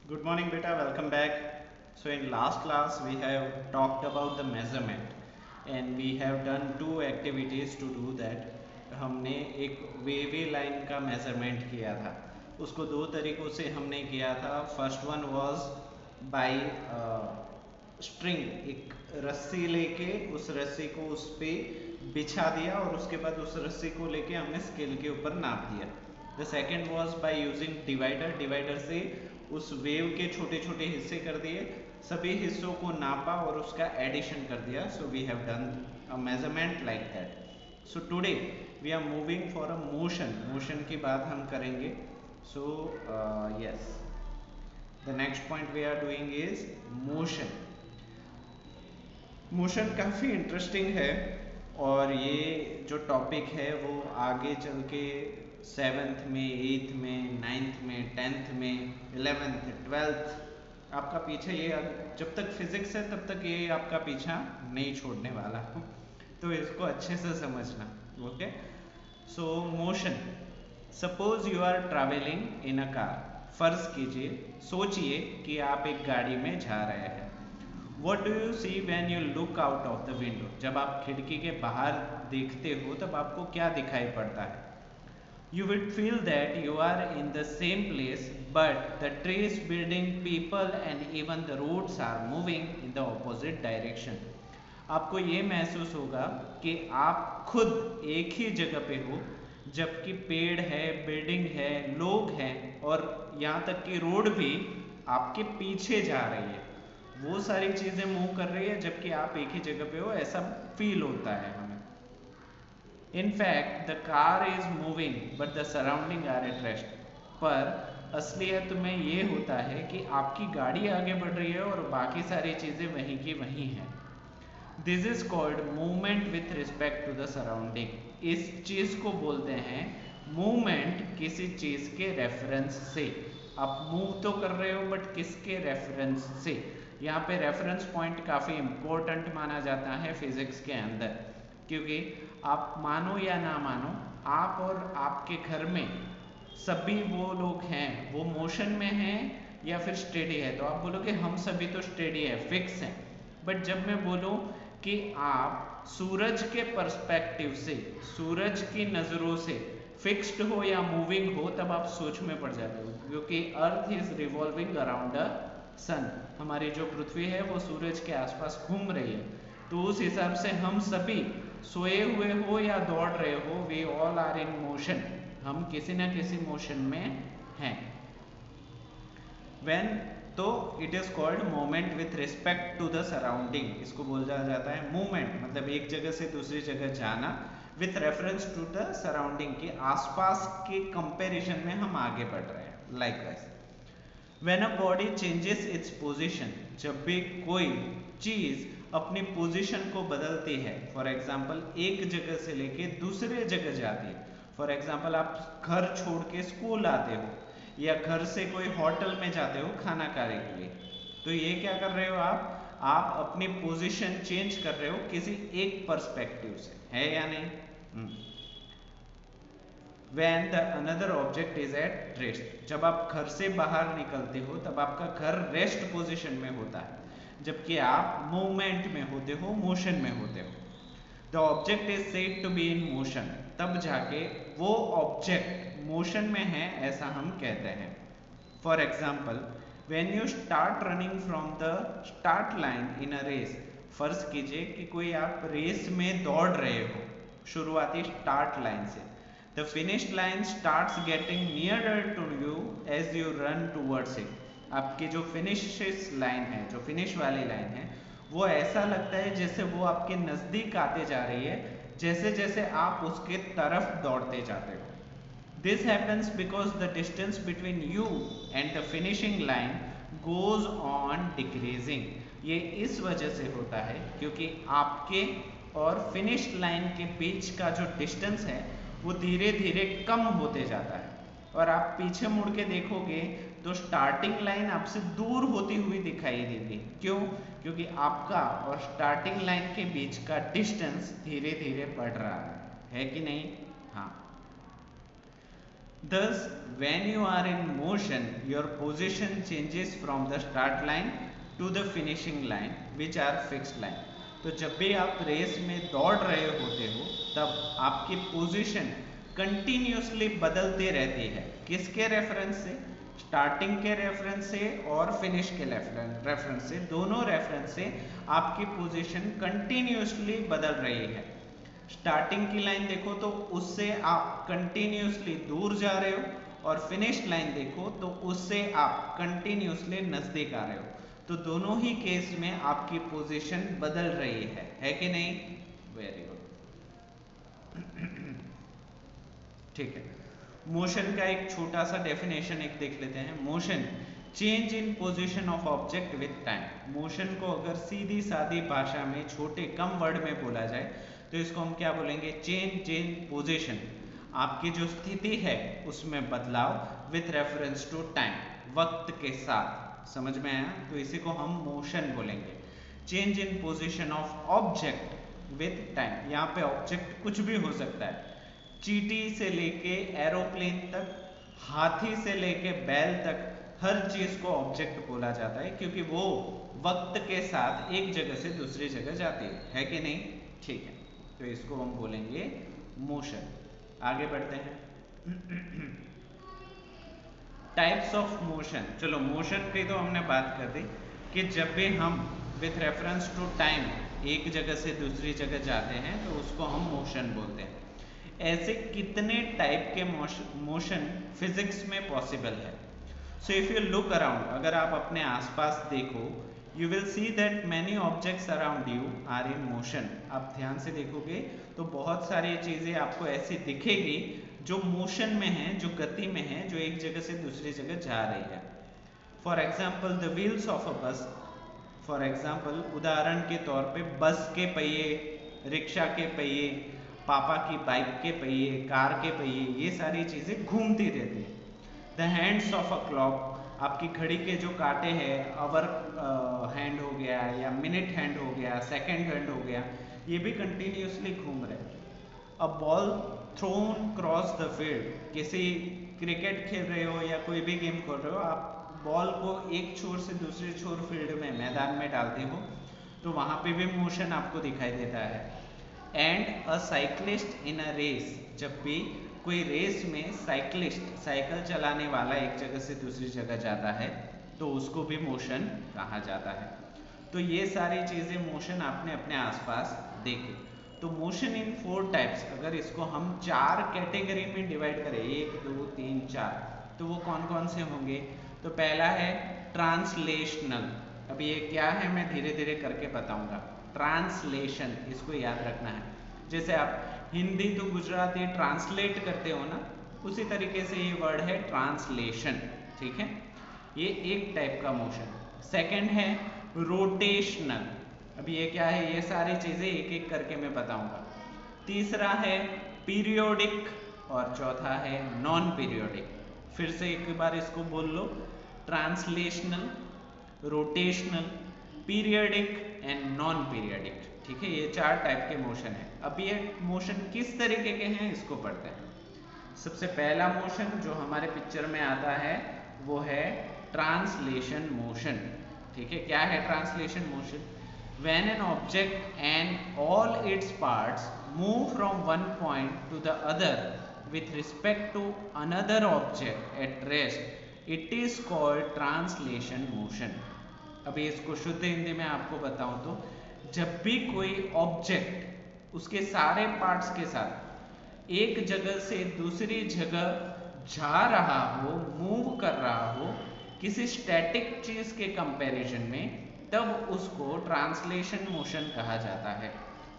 Good morning, beta. Welcome back. So, in last class, we have talked about the measurement and we have done two activities to do that. हमने एक wavy line का measurement किया था. उसको दो तरीकों से हमने किया था. First one was by string, एक रस्सी लेके उस रस्सी को उस पे बिछा दिया और उसके बाद उस रस्सी को लेके हमने स्केल के ऊपर नाप दिया. The second was by using divider. Divider से उस वेव के छोटे छोटे हिस्से कर दिए, सभी हिस्सों को नापा और उसका एडिशन कर दिया. So we have done a measurement like that. So today we are moving for a motion. Motion की बात हम करेंगे. So yes, the next point we are doing is motion. Motion काफ़ी इंटरेस्टिंग है और ये जो टॉपिक है वो आगे चल के 7th में, 8th में, 9th में, 10th में, 11th, 12th आपका पीछे ये जब तक फिजिक्स है तब तक ये आपका पीछा नहीं छोड़ने वाला. तो इसको अच्छे से समझना. Okay. So motion. Suppose you are travelling in a car. फर्ज कीजिए, सोचिए कि आप एक गाड़ी में जा रहे हैं. What do you see when you look out of the window? जब आप खिड़की के बाहर देखते हो तब आपको क्या दिखाई पड़ता है? You will feel that you are in the same place, but the trees, building, people and even the roads are moving in the opposite direction. आपको ये महसूस होगा कि आप खुद एक ही जगह पे हो, जबकि पेड़ है, बिल्डिंग है, लोग हैं और यहाँ तक कि रोड भी आपके पीछे जा रही है. वो सारी चीजें मूव कर रही है जबकि आप एक ही जगह पे हो, ऐसा फील होता है हमें. In fact the car is moving but the surrounding are at rest. पर असलियत में ये होता है कि आपकी गाड़ी आगे बढ़ रही है और बाकी सारी चीजें वहीं की वहीं हैं. This is called movement with respect to the surrounding. इस चीज को बोलते हैं मूवमेंट किसी चीज के रेफरेंस से. आप मूव तो कर रहे हो बट किसके रेफरेंस से. यहाँ पे रेफरेंस पॉइंट काफ़ी इम्पोर्टेंट माना जाता है फिजिक्स के अंदर, क्योंकि आप मानो या ना मानो, आप और आपके घर में सभी वो लोग हैं वो मोशन में हैं या फिर स्टेडी है. तो आप बोलोगे हम सभी तो स्टेडी है, फिक्स हैं. बट जब मैं बोलूँ कि आप सूरज के पर्सपेक्टिव से, सूरज की नज़रों से फिक्स्ड हो या मूविंग हो, तब आप सोच में पड़ जाते हो, क्योंकि earth is revolving around the sun. हमारी जो पृथ्वी है वो सूरज के आसपास घूम रही है. तो उस हिसाब से हम सभी सोए हुए हो या दौड़ रहे हो, we all are in motion. हम किसी ना किसी मोशन में हैं. व्हेन, तो it is called movement with respect to the surrounding. इसको बोला जाता है मूवमेंट, मतलब एक जगह से दूसरी जगह जाना with reference to the surrounding, के आसपास के कंपैरिजन में हम आगे बढ़ रहे हैं. Likewise When a body changes its position, जब भी कोई चीज अपनी पोजीशन को बदलती है, फॉर एग्जाम्पल एक जगह से लेके दूसरे जगह जाती है. फॉर एग्जाम्पल आप घर छोड़ के स्कूल आते हो या घर से कोई होटल में जाते हो खाना खाने के लिए, तो ये क्या कर रहे हो आप अपनी पोजीशन चेंज कर रहे हो किसी एक पर्सपेक्टिव से, है या नहीं. When the another object is at rest, जब आप घर से बाहर निकलते हो तब आपका घर रेस्ट पोजीशन में होता है, जबकि आप मूवमेंट में होते हो, मोशन में होते हो. The object is said to be in motion, तब जाके वो ऑब्जेक्ट मोशन में है ऐसा हम कहते हैं. For example, when you start running from the start line in a race. फर्ज कीजिए कि कोई आप रेस में दौड़ रहे हो शुरुआती स्टार्ट लाइन से. The finished line starts getting nearer to you as you run towards it. आपकी जो फिनिश लाइन है, जो फिनिश वाली लाइन है, वो ऐसा लगता है जैसे वो आपके नज़दीक आते जा रही है जैसे जैसे आप उसके तरफ दौड़ते जाते हो. This happens because the distance between you and the finishing line goes on decreasing. ये इस वजह से होता है क्योंकि आपके और फिनिश लाइन के बीच का जो डिस्टेंस है वो धीरे धीरे कम होते जाता है. और आप पीछे मुड़ के देखोगे तो स्टार्टिंग लाइन आपसे दूर होती हुई दिखाई देगी. क्यों? क्योंकि आपका और स्टार्टिंग लाइन के बीच का डिस्टेंस धीरे धीरे बढ़ रहा है कि नहीं. हाँ. Thus, when you are in motion, your position changes from the start line to the finishing line, which are fixed line. तो जब भी आप रेस में दौड़ रहे होते हो तब आपकी पोजीशन कंटिन्यूसली बदलती रहती है। किसके रेफरेंस से? स्टार्टिंग के रेफरेंस से और फिनिश के रेफरेंस से, दोनों रेफरेंस से आपकी पोजीशन कंटिन्यूसली बदल रही है। स्टार्टिंग की लाइन देखो तो उससे आप कंटिन्यूसली दूर जा रहे हो, और फिनिश लाइन देखो तो उससे आप कंटिन्यूसली नजदीक आ रहे हो। तो दोनों ही केस में आपकी पोजीशन बदल रही है कि नहीं? Very good. ठीक है, मोशन का एक छोटा सा डेफिनेशन एक देख लेते हैं। Motion change in position of object with time. Motion को अगर सीधी सादी भाषा में छोटे कम वर्ड में बोला जाए तो इसको हम क्या बोलेंगे? चेंज इन पोजीशन, आपकी जो स्थिति है उसमें बदलाव विथ रेफरेंस टू टाइम, वक्त के साथ। समझ में आया? तो इसी को हम मोशन बोलेंगे। Change in position of object with time, यहाँ पे ऑब्जेक्ट कुछ भी हो सकता है, चींटी से लेके एरोप्लेन तक, हाथी से लेके बैल तक, हर चीज को ऑब्जेक्ट बोला जाता है क्योंकि वो वक्त के साथ एक जगह से दूसरी जगह जाती है कि नहीं? ठीक है, तो इसको हम बोलेंगे मोशन। आगे बढ़ते हैं। Types of motion. चलो, मोशन की तो हमने बात कर दी कि जब भी हम विथ रेफरेंस टू टाइम एक जगह से दूसरी जगह जाते हैं तो उसको हम मोशन बोलते हैं। ऐसे कितने टाइप के मोशन फिजिक्स में पॉसिबल है? So if you look around, अगर आप अपने आसपास देखो, you will see that many objects around you are in motion. आप ध्यान से देखोगे तो बहुत सारी चीजें आपको ऐसी दिखेगी जो मोशन में है, जो गति में है, जो एक जगह से दूसरी जगह जा रही है। For example the wheels of a bus. For example, उदाहरण के तौर पे बस के पहिए, रिक्शा के पहिए, पापा की बाइक के पहिए, कार के पहिए, ये सारी चीजें घूमती रहती है। The hands of a clock, आपकी घड़ी के जो कांटे हैं, आवर हैंड हो गया या मिनट हैंड हो गया, सेकंड हैंड हो गया, ये भी कंटिन्यूसली घूम रहे हैं। A ball thrown cross the field, किसी क्रिकेट खेल रहे हो या कोई भी गेम खेल रहे हो, आप बॉल को एक छोर से दूसरे छोर फील्ड में, मैदान में डालते हो, तो वहां पे भी मोशन आपको दिखाई देता है। And a cyclist in a race, जब भी कोई रेस में साइक्लिस्ट, साइकिल चलाने वाला एक जगह से दूसरी जगह जाता है तो उसको भी मोशन कहा जाता है। तो ये सारी चीजें मोशन आपने अपने आसपास देखे। तो मोशन इन 4 टाइप्स, अगर इसको हम 4 कैटेगरी में डिवाइड करें, 1 2 3 4, तो वो कौन कौन से होंगे? तो पहला है ट्रांसलेशनल। अब ये क्या है मैं धीरे धीरे करके बताऊंगा। ट्रांसलेशन, इसको याद रखना है। जैसे आप हिंदी टू गुजराती ट्रांसलेट करते हो ना, उसी तरीके से ये वर्ड है ट्रांसलेशन। ठीक है, ये एक टाइप का मोशन। सेकंड है रोटेशनल। अब ये क्या है? ये सारी चीजें एक एक करके मैं बताऊंगा। तीसरा है पीरियोडिक और चौथा है नॉन पीरियोडिक। फिर से एक बार इसको बोल लो, translational, rotational, periodic and non periodic. ठीक है, ये 4 टाइप के मोशन है। अब ये मोशन किस तरीके के हैं इसको पढ़ते हैं। सबसे पहला मोशन जो हमारे पिक्चर में आता है वो है ट्रांसलेशन मोशन। ठीक है, क्या है translation motion? When an object and all its parts move from one point two the other with respect to another object at rest, it is called translation motion। अभी इसको शुद्ध हिंदी में आपको बताऊं तो, जब भी कोई ऑब्जेक्ट उसके सारे पार्ट्स के साथ एक जगह से दूसरी जगह जा रहा हो, मूव कर रहा हो किसी स्टैटिक चीज के कंपैरिजन में, तब उसको ट्रांसलेशन मोशन कहा जाता है।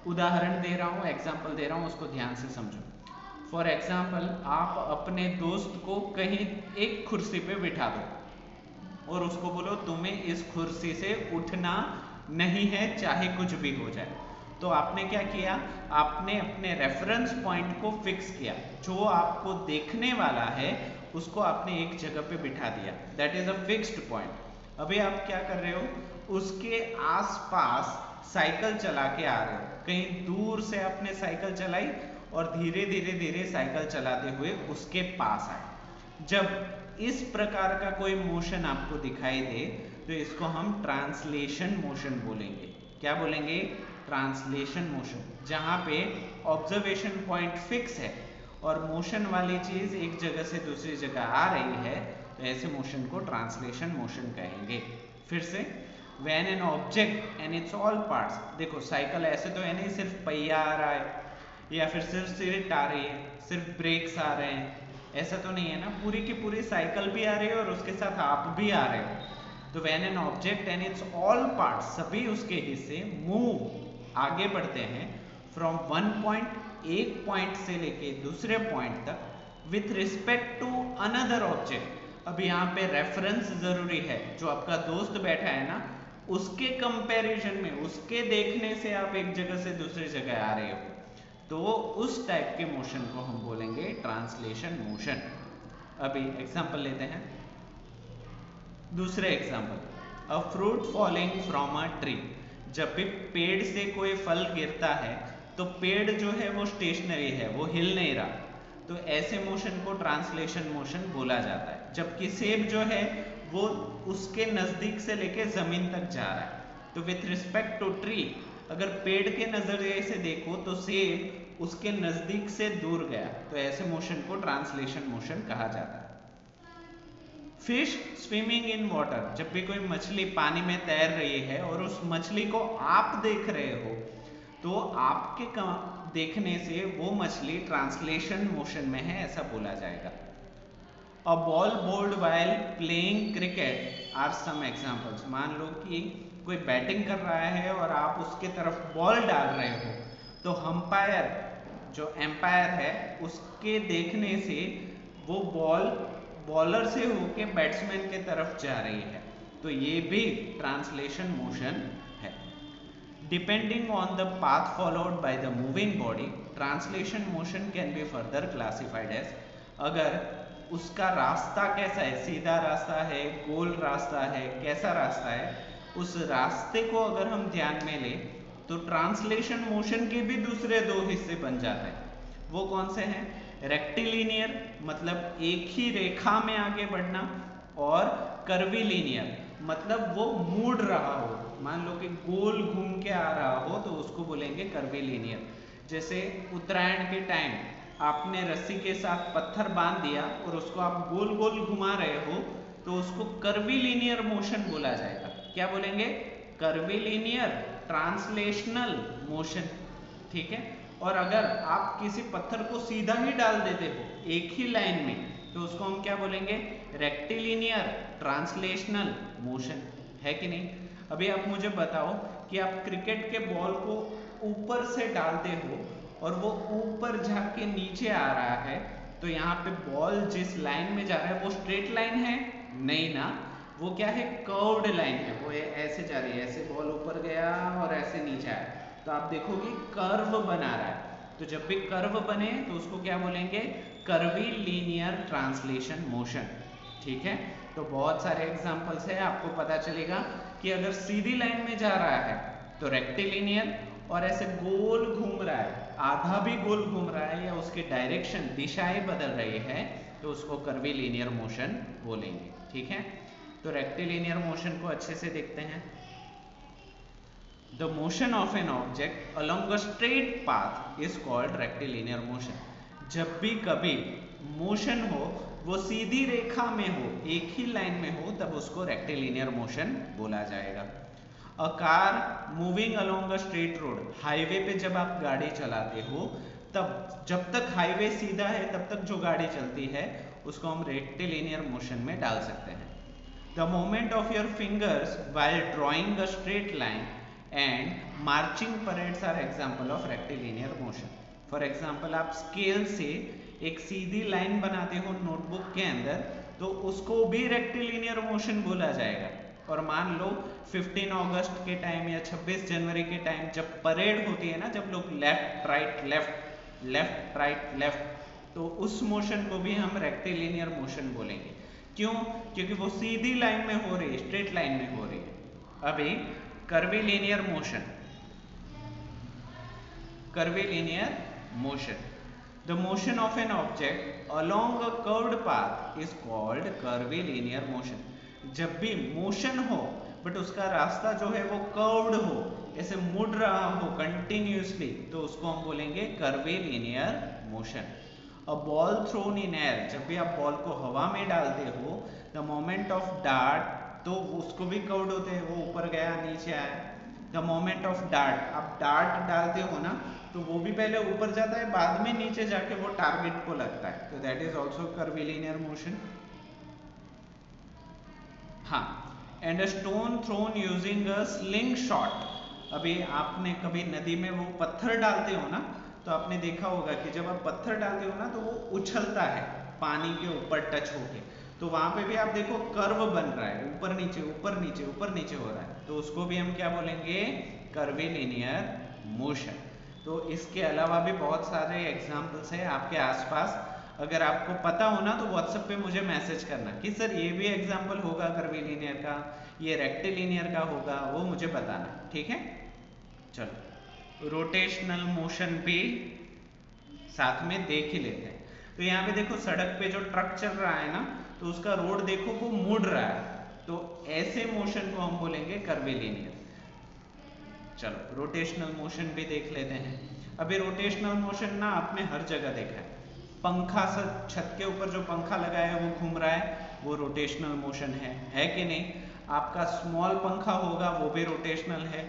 उदाहरण दे रहा हूं, एग्जांपल दे रहा हूं, उसको ध्यान से समझो। फॉर एग्जाम्पल, आप अपने दोस्त को कहीं एक कुर्सी पे बिठा दो और उसको बोलो तुम्हें इस कुर्सी से उठना नहीं है चाहे कुछ भी हो जाए। तो आपने क्या किया? आपने अपने रेफरेंस पॉइंट को फिक्स किया, जो आपको देखने वाला है उसको आपने एक जगह पे बिठा दिया, that is a fixed point. अभी आप क्या कर रहे हो? उसके आसपास साइकिल चला के आ रहे हो, कहीं दूर से आपने साइकिल चलाई और धीरे धीरे धीरे साइकिल चलाते हुए उसके पास आए। जब इस प्रकार का कोई मोशन आपको दिखाई दे तो इसको हम ट्रांसलेशन मोशन बोलेंगे। क्या बोलेंगे? Translation motion. जहां पे ऑब्जर्वेशन पॉइंट फिक्स है और मोशन वाली चीज एक जगह से दूसरी जगह आ रही है, तो ऐसे मोशन को ट्रांसलेशन मोशन कहेंगे। फिर से, when an object and its all parts, देखो साइकिल ऐसे तो है नहीं सिर्फ पहिया आ रहा है या फिर सिर्फ सीट आ रही है, सिर्फ ब्रेक्स आ रहे हैं, ऐसा तो नहीं है ना, पूरी की पूरी साइकिल भी आ रही है और उसके साथ आप भी आ रहे हो। तो when an object and its all parts, सभी उसके हिस्से मूव आगे बढ़ते हैं फ्रॉम वन पॉइंट, एक पॉइंट से लेके दूसरे पॉइंट तक, with respect to another object. अब यहाँ पे रेफरेंस जरूरी है, जो आपका दोस्त बैठा है ना, उसके कंपैरिजन में, उसके देखने से आप एक जगह से दूसरी जगह आ रहे हो, तो उस टाइप के मोशन को हम बोलेंगे ट्रांसलेशन मोशन। अभी एग्जांपल लेते हैं। दूसरे example, a fruit falling from a tree. जब भी पेड़ से कोई फल गिरता है तो पेड़ जो है वो स्टेशनरी है, वो हिल नहीं रहा, तो ऐसे मोशन को ट्रांसलेशन मोशन बोला जाता है। जबकि सेब जो है वो उसके नजदीक से लेके जमीन तक जा रहा है, तो विथ रिस्पेक्ट टू ट्री, अगर पेड़ के नजरिए से देखो तो सेब उसके नजदीक से दूर गया, तो ऐसे मोशन को ट्रांसलेशन मोशन कहा जाता है। फिश स्विमिंग इन वाटर, जब भी कोई मछली पानी में तैर रही है और उस मछली को आप देख रहे हो, तो आपके देखने से वो मछली ट्रांसलेशन मोशन में है, ऐसा बोला जाएगा। A ball bowled while playing cricket are some examples. मान लो कि कोई बैटिंग कर रहा है और आप उसके तरफ बॉल डाल रहे हो, तो अंपायर, जो एम्पायर है, उसके देखने से वो बॉल बॉलर से होके बैट्समैन के तरफ जा रही है, तो ये भी ट्रांसलेशन मोशन है। Depending on the path followed by the moving body, translation motion can be further classified as, अगर उसका रास्ता कैसा है, सीधा रास्ता है, गोल रास्ता है, कैसा रास्ता है, उस रास्ते को अगर हम ध्यान में लें तो ट्रांसलेशन मोशन के भी दूसरे दो हिस्से बन जाते हैं। वो कौन से हैं? रेक्टिलिनियर, मतलब एक ही रेखा में आगे बढ़ना, और कर्विलिनियर, मतलब वो मुड़ रहा हो, मान लो कि गोल घूम के आ रहा हो, तो उसको बोलेंगे कर्विलिनियर। जैसे उत्तरायण के टाइम आपने रस्सी के साथ पत्थर बांध दिया और उसको आप गोल गोल घुमा रहे हो, तो उसको कर्विलिनियर मोशन बोला जाएगा। क्या बोलेंगे? Curvilinear translational motion. ठीक है। और अगर आप किसी पत्थर को सीधा ही डाल देते हो एक ही लाइन में, तो उसको हम क्या बोलेंगे? रेक्टिलिनियर ट्रांसलेशनल मोशन, है कि नहीं? अभी आप मुझे बताओ कि आप क्रिकेट के बॉल को ऊपर से डालते हो और वो ऊपर जाके नीचे आ रहा है, तो यहाँ पे बॉल जिस लाइन में जा रहा है वो स्ट्रेट लाइन है? नहीं ना, वो क्या है? कर्व्ड लाइन है, वो ऐसे जा रही है, ऐसे बॉल ऊपर गया और ऐसे नीचे आया, तो आप देखोगे कर्व बना रहा है। तो जब भी कर्व बने तो उसको क्या बोलेंगे? Curvilinear translation motion. ठीक है। तो बहुत सारे एग्जांपल्स है, आपको पता चलेगा कि अगर सीधी लाइन में जा रहा है तो रेक्टिलिनियर, और ऐसे गोल घूम रहा है, आधा भी गोल घूम रहा है, या उसकी डायरेक्शन, दिशाएं बदल रही है, तो उसको कर्विलिनियर मोशन बोलेंगे। ठीक है। तो रेक्टिलिनियर मोशन को अच्छे से देखते हैं। The motion of an object along a straight path is called rectilinear motion. जब भी कभी मोशन हो वो सीधी रेखा में हो, एक ही लाइन में हो, तब उसको रेक्टिलिनियर मोशन बोला जाएगा। A car moving along a straight road, highway पे जब आप गाड़ी चलाते हो, तब जब तक हाईवे सीधा है तब तक जो गाड़ी चलती है उसको हम रेक्टिलिनियर मोशन में डाल सकते हैं। The movement of your fingers while drawing a straight line and marching parades are example of rectilinear motion. For example, आप स्केल से एक सीधी लाइन बनाते हो नोटबुक के अंदर, तो उसको भी रेक्टिलिनियर मोशन बोला जाएगा। और मान लो 15 अगस्त के टाइम या 26 जनवरी के टाइम जब परेड होती है ना, जब लोग left right left left right left, तो उस मोशन को भी हम रेक्टिलिनियर मोशन बोलेंगे। क्यों? क्योंकि वो सीधी लाइन में हो रही है, स्ट्रेट लाइन में हो रही है। अभी curvilinear motion, curvilinear motion, the motion of an object along a curved path is called curvilinear motion. जब भी मोशन हो बट उसका रास्ता जो है वो कर्व्ड हो, ऐसे मुड़ रहा हो कंटिन्यूसली, तो उसको हम बोलेंगे curvilinear motion. A ball thrown in air, जब भी आप बॉल को हवा में डालते हो, द मोमेंट ऑफ डार्ट, तो उसको भी कर्व्ड होते हैं, वो ऊपर गया नीचे आया। द मोमेंट ऑफ डार्ट, आप डार्ट डालते हो ना, तो वो भी पहले ऊपर जाता है, बाद में नीचे जाके वो टारगेट को लगता है, तो that is also curvilinear motion. हाँ, and a stone thrown using a sling shot. अभी आपने कभी नदी में वो पत्थर डालते हो ना, तो आपने देखा होगा कि जब आप पत्थर डालते हो ना तो वो उछलता है पानी के ऊपर टच होके, तो वहां पे भी आप देखो कर्व बन रहा है, ऊपर नीचे ऊपर नीचे ऊपर नीचे हो रहा है, तो उसको भी हम क्या बोलेंगे, कर्वीलिनियर मोशन। तो इसके अलावा भी बहुत सारे एग्जाम्पल्स है आपके आसपास, अगर आपको पता हो ना तो व्हाट्सएप पे मुझे मैसेज करना कि सर ये भी एग्जाम्पल होगा कर्वीलिनियर का, ये रेक्टिलिनियर का होगा, वो मुझे बताना, ठीक है। चलो रोटेशनल मोशन भी साथ में देख ही लेते हैं। तो यहाँ पे देखो सड़क पे जो ट्रक चल रहा है ना, तो उसका रोड देखो वो मुड़ रहा है, तो ऐसे मोशन को हम बोलेंगे कर्वीलिनियर। चलो रोटेशनल मोशन भी देख लेते हैं। अभी रोटेशनल मोशन ना आपने हर जगह देखा है, पंखा से छत के ऊपर जो पंखा लगा है वो घूम रहा है, वो रोटेशनल मोशन है कि नहीं। आपका स्मॉल पंखा होगा वो भी रोटेशनल है,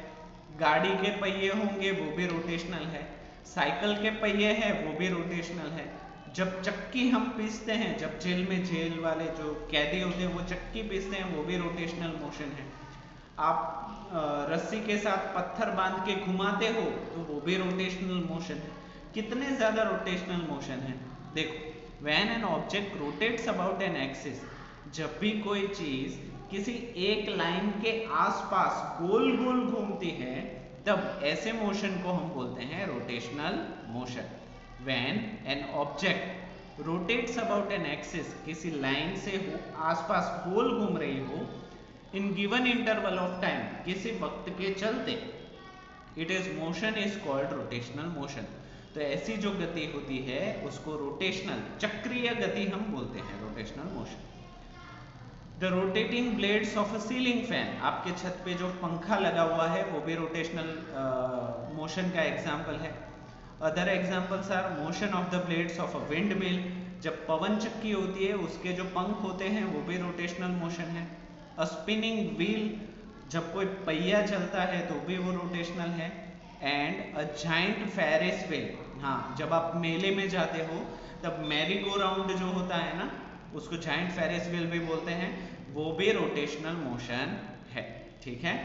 गाड़ी के पहिए होंगे वो भी रोटेशनल है, साइकिल के पहिए हैं वो भी रोटेशनल है। जब चक्की हम पीसते हैं, जब जेल में जेल वाले जो कैदी होते हैं वो चक्की पीसते हैं, वो भी रोटेशनल मोशन है। आप रस्सी के साथ पत्थर बांध के घुमाते हो तो वो भी रोटेशनल मोशन है। कितने ज्यादा रोटेशनल मोशन है देखो। When an object rotates about an axis, जब भी कोई चीज किसी एक लाइन के आसपास गोल गोल घूमती है, तब ऐसे मोशन को हम बोलते हैं rotational motion. When an object rotates about an axis, किसी लाइन से हो आसपास गोल घूम रही हो, in given interval of time, किसी वक्त के चलते, it is motion is called rotational motion. तो ऐसी जो गति होती है उसको रोटेशनल चक्रीय गति हम बोलते हैं, rotational motion. The rotating blades of a ceiling fan, आपके छत पे जो पंखा लगा हुआ है वो भी रोटेशनल मोशन का एग्जाम्पल है। Other examples R motion of the blades of a wind mill, जब पवन चक्की होती है उसके जो पंख होते हैं वो भी रोटेशनल मोशन है। अ स्पिनिंग व्हील, जब कोई पहिया चलता है तो भी वो रोटेशनल है। And a giant Ferris wheel, हाँ जब आप मेले में जाते हो तब मैरी गो राउंड जो होता है ना, उसको जाइंट फेरिस व्हील भी बोलते हैं, वो भी रोटेशनल मोशन है, ठीक है।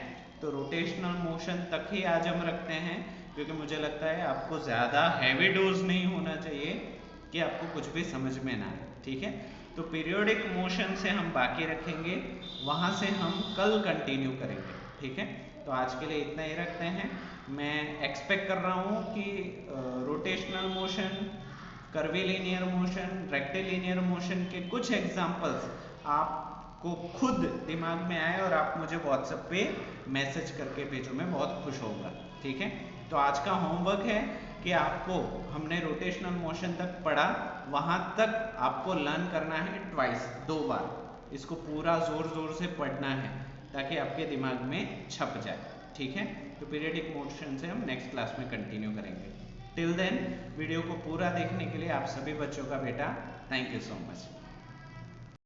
तो रोटेशनल मोशन तक ही आज हम रखते हैं, क्योंकि मुझे लगता है आपको ज़्यादा हैवी डोज नहीं होना चाहिए कि आपको कुछ भी समझ में ना आए, ठीक है। तो पीरियोडिक मोशन से हम बाकी रखेंगे, वहाँ से हम कल कंटिन्यू करेंगे, ठीक है। तो आज के लिए इतना ही रखते हैं। मैं एक्सपेक्ट कर रहा हूँ कि rotational motion, curvilinear motion, rectilinear motion के कुछ एग्जांपल्स आपको खुद दिमाग में आए और आप मुझे व्हाट्सएप पे मैसेज करके भेजो, मैं बहुत खुश होऊंगा, ठीक है। तो आज का होमवर्क है कि आपको, हमने रोटेशनल मोशन तक पढ़ा, वहां तक आपको लर्न करना है ट्वाइस, 2 बार। इसको पूरा जोर जोर से पढ़ना है ताकि आपके दिमाग में छप जाए, ठीक है। तो पीरियडिक मोशन से हम नेक्स्ट क्लास में कंटिन्यू करेंगे। टिल देन वीडियो को पूरा देखने के लिए आप सभी बच्चों का बेटा थैंक यू सो मच।